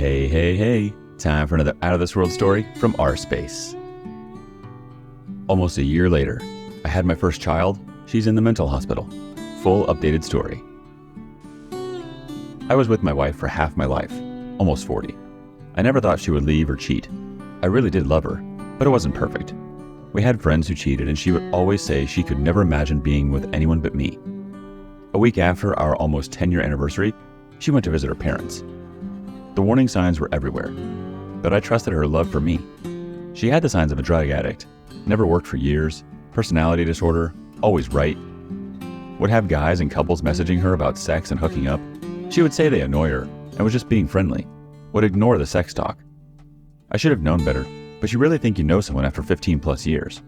Hey, hey, hey. Time for another Out of This World story from our space. Almost a year later, I had my first child. She's in the mental hospital. Full updated story. I was with my wife for half my life, almost 40. I never thought she would leave or cheat. I really did love her, but it wasn't perfect. We had friends who cheated, and she would always say she could never imagine being with anyone but me. A week after our almost 10-year anniversary, she went to visit her parents. The warning signs were everywhere, but I trusted her love for me. She had the signs of a drug addict, never worked for years, personality disorder, always right, would have guys and couples messaging her about sex and hooking up. She would say they annoy her and was just being friendly, would ignore the sex talk. I should have known better, but you really think you know someone after 15 plus years.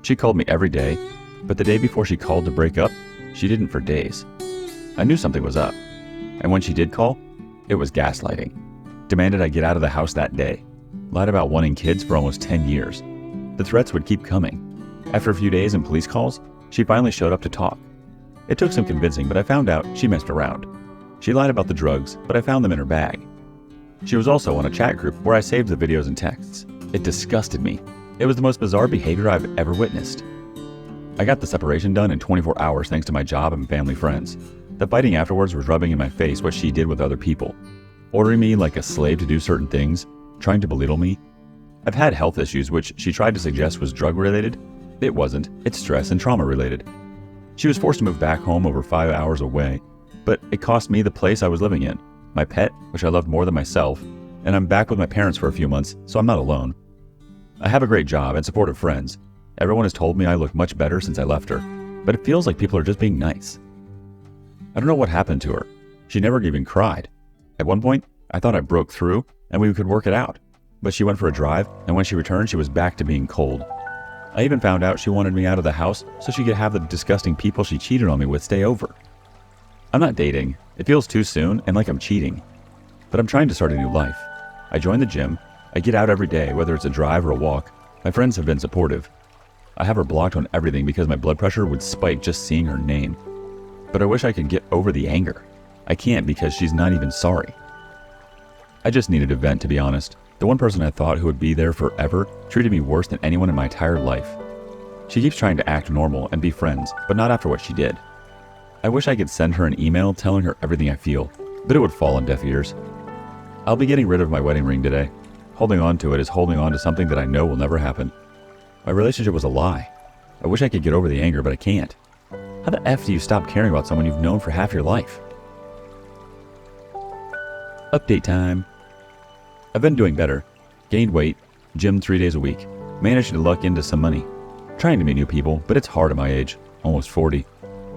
She called me every day, but the day before she called to break up, she didn't for days. I knew something was up, and when she did call, it was gaslighting. Demanded I get out of the house that day. Lied about wanting kids for almost 10 years. The threats would keep coming. After a few days and police calls, she finally showed up to talk. It took some convincing, but I found out she messed around. She lied about the drugs, but I found them in her bag. She was also on a chat group where I saved the videos and texts. It disgusted me. It was the most bizarre behavior I've ever witnessed. I got the separation done in 24 hours thanks to my job and family friends. The fighting afterwards was rubbing in my face what she did with other people. Ordering me like a slave to do certain things, trying to belittle me. I've had health issues which she tried to suggest was drug related. It wasn't, it's stress and trauma related. She was forced to move back home over 5 hours away, but it cost me the place I was living in, my pet, which I loved more than myself, and I'm back with my parents for a few months, so I'm not alone. I have a great job and supportive friends. Everyone has told me I look much better since I left her, but it feels like people are just being nice. I don't know what happened to her. She never even cried. At one point, I thought I broke through and we could work it out, but she went for a drive, and when she returned, she was back to being cold. I even found out she wanted me out of the house so she could have the disgusting people she cheated on me with stay over. I'm not dating. It feels too soon and like I'm cheating. But I'm trying to start a new life. I joined the gym. I get out every day, whether it's a drive or a walk. My friends have been supportive. I have her blocked on everything because my blood pressure would spike just seeing her name. But I wish I could get over the anger. I can't because she's not even sorry. I just needed a vent, to be honest. The one person I thought who would be there forever treated me worse than anyone in my entire life. She keeps trying to act normal and be friends, but not after what she did. I wish I could send her an email telling her everything I feel, but it would fall on deaf ears. I'll be getting rid of my wedding ring today. Holding on to it is holding on to something that I know will never happen. My relationship was a lie. I wish I could get over the anger, but I can't. How the F do you stop caring about someone you've known for half your life? Update time. I've been doing better. Gained weight, gym 3 days a week, managed to luck into some money. Trying to meet new people, but it's hard at my age, almost 40.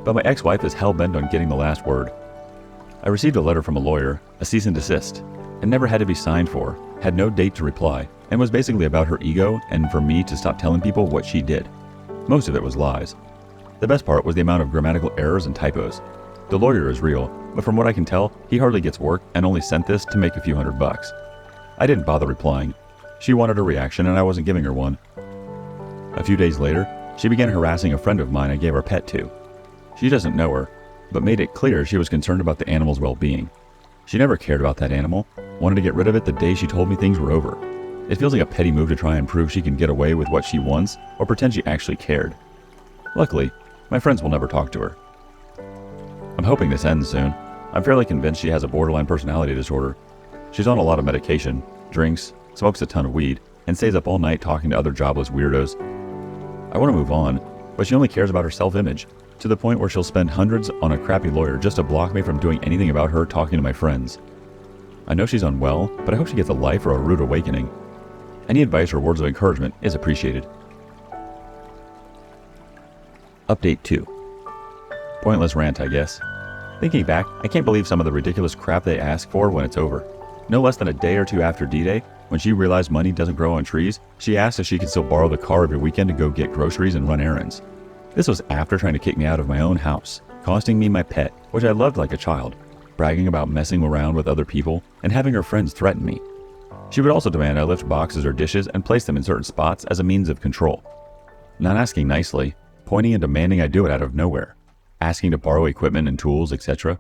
But my ex-wife is hell-bent on getting the last word. I received a letter from a lawyer, a cease and desist. It never had to be signed for, had no date to reply, and was basically about her ego and for me to stop telling people what she did. Most of it was lies. The best part was the amount of grammatical errors and typos. The lawyer is real, but from what I can tell, he hardly gets work and only sent this to make a few $100. I didn't bother replying. She wanted a reaction and I wasn't giving her one. A few days later, she began harassing a friend of mine I gave her pet to. She doesn't know her, but made it clear she was concerned about the animal's well-being. She never cared about that animal, wanted to get rid of it the day she told me things were over. It feels like a petty move to try and prove she can get away with what she wants or pretend she actually cared. Luckily, my friends will never talk to her. I'm hoping this ends soon. I'm fairly convinced she has a borderline personality disorder. She's on a lot of medication, drinks, smokes a ton of weed, and stays up all night talking to other jobless weirdos. I want to move on, but she only cares about her self-image, to the point where she'll spend hundreds on a crappy lawyer just to block me from doing anything about her talking to my friends. I know she's unwell, but I hope she gets a life or a rude awakening. Any advice or words of encouragement is appreciated. Update 2. Pointless rant, I guess. Thinking back, I can't believe some of the ridiculous crap they ask for when it's over. No less than a day or two after D-Day, when she realized money doesn't grow on trees, she asked if she could still borrow the car every weekend to go get groceries and run errands. This was after trying to kick me out of my own house, costing me my pet, which I loved like a child, bragging about messing around with other people, and having her friends threaten me. She would also demand I lift boxes or dishes and place them in certain spots as a means of control. Not asking nicely, pointing and demanding I do it out of nowhere, asking to borrow equipment and tools, etc.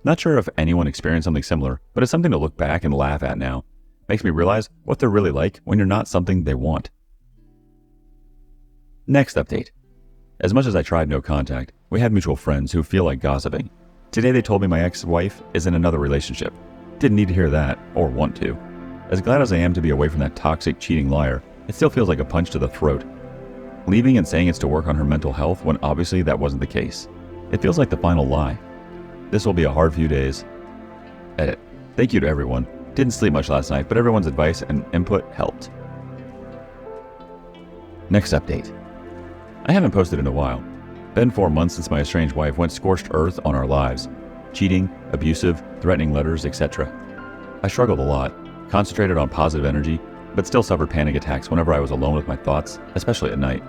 Not sure if anyone experienced something similar, but it's something to look back and laugh at now. Makes me realize what they're really like when you're not something they want. Next update. As much as I tried no contact, we have mutual friends who feel like gossiping. Today they told me my ex-wife is in another relationship. Didn't need to hear that, or want to. As glad as I am to be away from that toxic, cheating liar, it still feels like a punch to the throat. Leaving and saying it's to work on her mental health when obviously that wasn't the case. It feels like the final lie. This will be a hard few days. Edit. Thank you to everyone. Didn't sleep much last night, but everyone's advice and input helped. Next update. I haven't posted in a while. Been 4 months since my estranged wife went scorched earth on our lives. Cheating, abusive, threatening letters, etc. I struggled a lot, concentrated on positive energy, but still suffered panic attacks whenever I was alone with my thoughts, especially at night.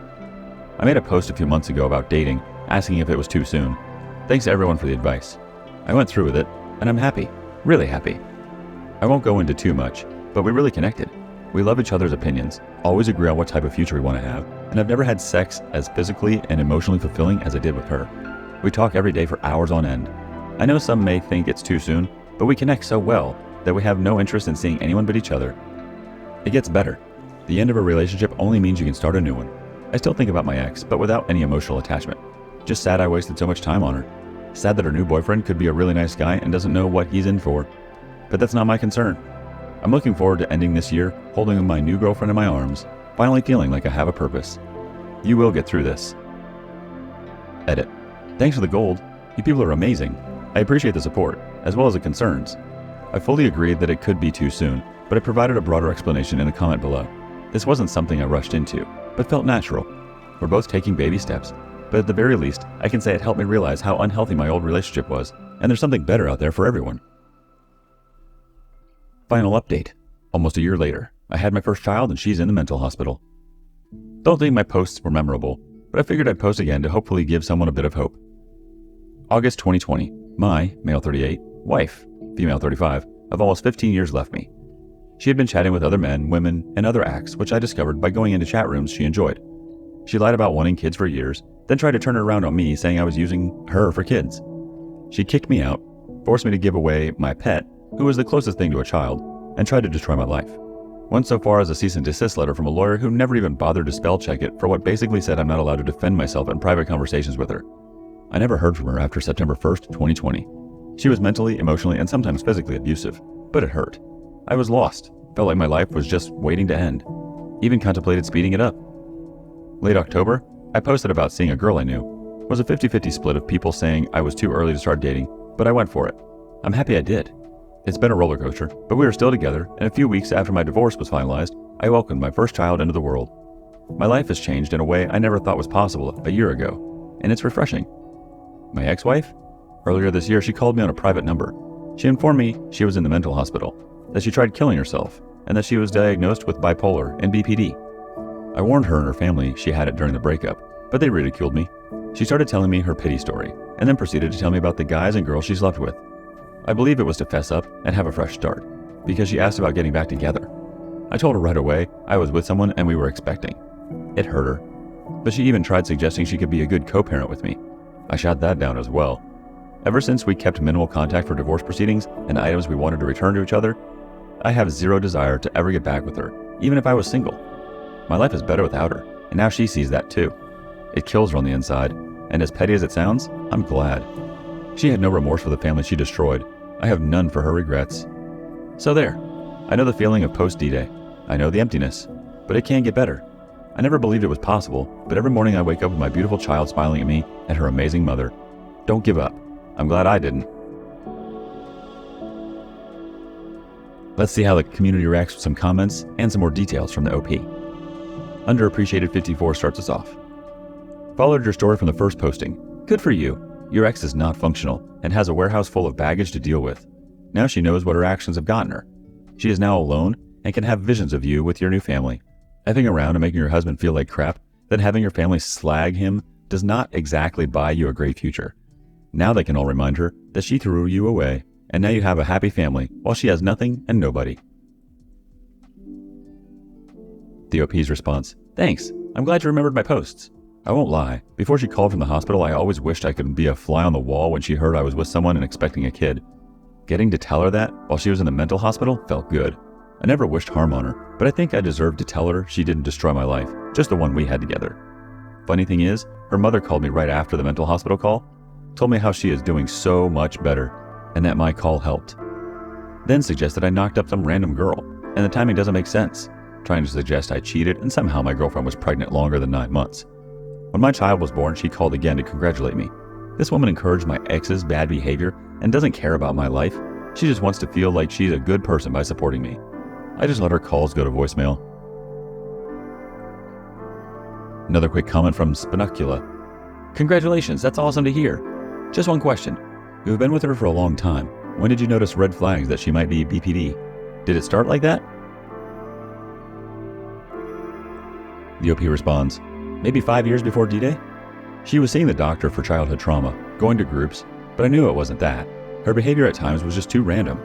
I made a post a few months ago about dating, asking if it was too soon. Thanks to everyone for the advice. I went through with it, and I'm happy, really happy. I won't go into too much, but we really connected. We love each other's opinions, always agree on what type of future we want to have, and I've never had sex as physically and emotionally fulfilling as I did with her. We talk every day for hours on end. I know some may think it's too soon, but we connect so well that we have no interest in seeing anyone but each other. It gets better. The end of a relationship only means you can start a new one. I still think about my ex, but without any emotional attachment. Just sad I wasted so much time on her. Sad that her new boyfriend could be a really nice guy and doesn't know what he's in for. But that's not my concern. I'm looking forward to ending this year, holding my new girlfriend in my arms, finally feeling like I have a purpose. You will get through this. Edit. Thanks for the gold. You people are amazing. I appreciate the support, as well as the concerns. I fully agreed that it could be too soon, but I provided a broader explanation in the comment below. This wasn't something I rushed into, but felt natural. We're both taking baby steps, but at the very least, I can say it helped me realize how unhealthy my old relationship was, and there's something better out there for everyone. Final update. Almost a year later, I had my first child and she's in the mental hospital. Don't think my posts were memorable, but I figured I'd post again to hopefully give someone a bit of hope. August 2020. My, male 38, wife, female 35, of almost 15 years left me. She had been chatting with other men, women, and other acts, which I discovered by going into chat rooms she enjoyed. She lied about wanting kids for years, then tried to turn it around on me, saying I was using her for kids. She kicked me out, forced me to give away my pet, who was the closest thing to a child, and tried to destroy my life. Went so far as a cease and desist letter from a lawyer who never even bothered to spell check it for what basically said I'm not allowed to defend myself in private conversations with her. I never heard from her after September 1st, 2020. She was mentally, emotionally, and sometimes physically abusive, but it hurt. I was lost, felt like my life was just waiting to end. Even contemplated speeding it up. Late October, I posted about seeing a girl I knew. It was a 50-50 split of people saying I was too early to start dating, but I went for it. I'm happy I did. It's been a roller coaster, but we are still together, and a few weeks after my divorce was finalized, I welcomed my first child into the world. My life has changed in a way I never thought was possible a year ago, and it's refreshing. My ex-wife? Earlier this year, she called me on a private number. She informed me she was in the mental hospital, that she tried killing herself, and that she was diagnosed with bipolar and BPD. I warned her and her family she had it during the breakup, but they ridiculed me. She started telling me her pity story, and then proceeded to tell me about the guys and girls she slept with. I believe it was to fess up and have a fresh start, because she asked about getting back together. I told her right away I was with someone and we were expecting. It hurt her, but she even tried suggesting she could be a good co-parent with me. I shot that down as well. Ever since we kept minimal contact for divorce proceedings and items we wanted to return to each other, I have zero desire to ever get back with her, even if I was single. My life is better without her, and now she sees that too. It kills her on the inside, and as petty as it sounds, I'm glad. She had no remorse for the family she destroyed. I have none for her regrets. So there. I know the feeling of post-D-Day. I know the emptiness, but it can get better. I never believed it was possible, but every morning I wake up with my beautiful child smiling at me and her amazing mother. Don't give up. I'm glad I didn't. Let's see how the community reacts with some comments and some more details from the OP. Underappreciated 54 starts us off. Followed your story from the first posting. Good for you. Your ex is not functional and has a warehouse full of baggage to deal with. Now she knows what her actions have gotten her. She is now alone and can have visions of you with your new family. Effing around and making your husband feel like crap, then having your family slag him does not exactly buy you a great future. Now they can all remind her that she threw you away, and now you have a happy family while she has nothing and nobody. The OP's response. Thanks. I'm glad you remembered my posts. I won't lie, before she called from the hospital, I always wished I could be a fly on the wall when she heard I was with someone and expecting a kid. Getting to tell her that while she was in the mental hospital felt good. I never wished harm on her, but I think I deserved to tell her she didn't destroy my life, just the one we had together. Funny thing is, her mother called me right after the mental hospital call, told me how she is doing so much better, and that my call helped. Then suggested I knocked up some random girl, and the timing doesn't make sense, trying to suggest I cheated and somehow my girlfriend was pregnant longer than 9 months. When my child was born, she called again to congratulate me. This woman encouraged my ex's bad behavior and doesn't care about my life. She just wants to feel like she's a good person by supporting me. I just let her calls go to voicemail. Another quick comment from Spinocula. Congratulations, that's awesome to hear. Just one question. You've been with her for a long time. When did you notice red flags that she might be BPD? Did it start like that? The OP responds, maybe 5 years before D-Day? She was seeing the doctor for childhood trauma, going to groups, but I knew it wasn't that. Her behavior at times was just too random.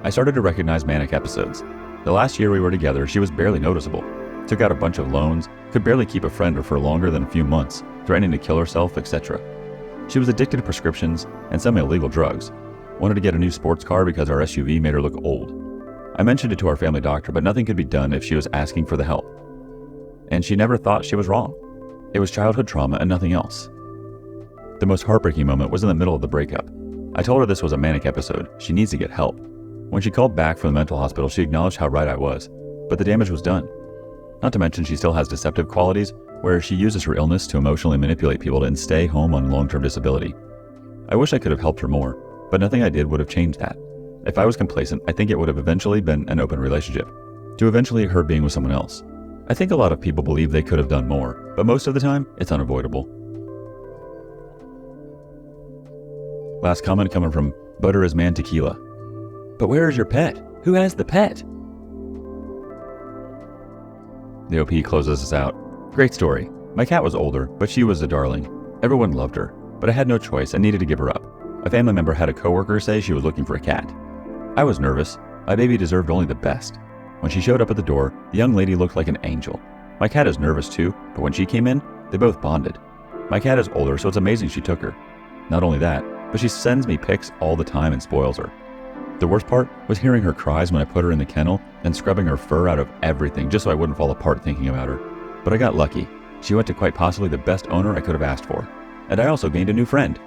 I started to recognize manic episodes. The last year we were together, she was barely noticeable. Took out a bunch of loans, could barely keep a friend for longer than a few months, threatening to kill herself, etc. She was addicted to prescriptions and some illegal drugs. Wanted to get a new sports car because our SUV made her look old. I mentioned it to our family doctor, but nothing could be done if she was asking for the help. And she never thought she was wrong. It was childhood trauma and nothing else. The most heartbreaking moment was in the middle of the breakup. I told her this was a manic episode. She needs to get help. When she called back from the mental hospital, she acknowledged how right I was, but the damage was done. Not to mention she still has deceptive qualities, where she uses her illness to emotionally manipulate people and stay home on long-term disability. I wish I could have helped her more, but nothing I did would have changed that. If I was complacent, I think it would have eventually been an open relationship, to eventually her being with someone else. I think a lot of people believe they could have done more, but most of the time, it's unavoidable. Last comment coming from Butter is Man Tequila. But where is your pet? Who has the pet? The OP closes us out. Great story. My cat was older, but she was a darling. Everyone loved her, but I had no choice and needed to give her up. A family member had a coworker say she was looking for a cat. I was nervous. My baby deserved only the best. When she showed up at the door, the young lady looked like an angel. My cat is nervous too, but when she came in, they both bonded. My cat is older, so it's amazing she took her. Not only that, but she sends me pics all the time and spoils her. The worst part was hearing her cries when I put her in the kennel and scrubbing her fur out of everything just so I wouldn't fall apart thinking about her. But I got lucky. She went to quite possibly the best owner I could have asked for. And I also gained a new friend.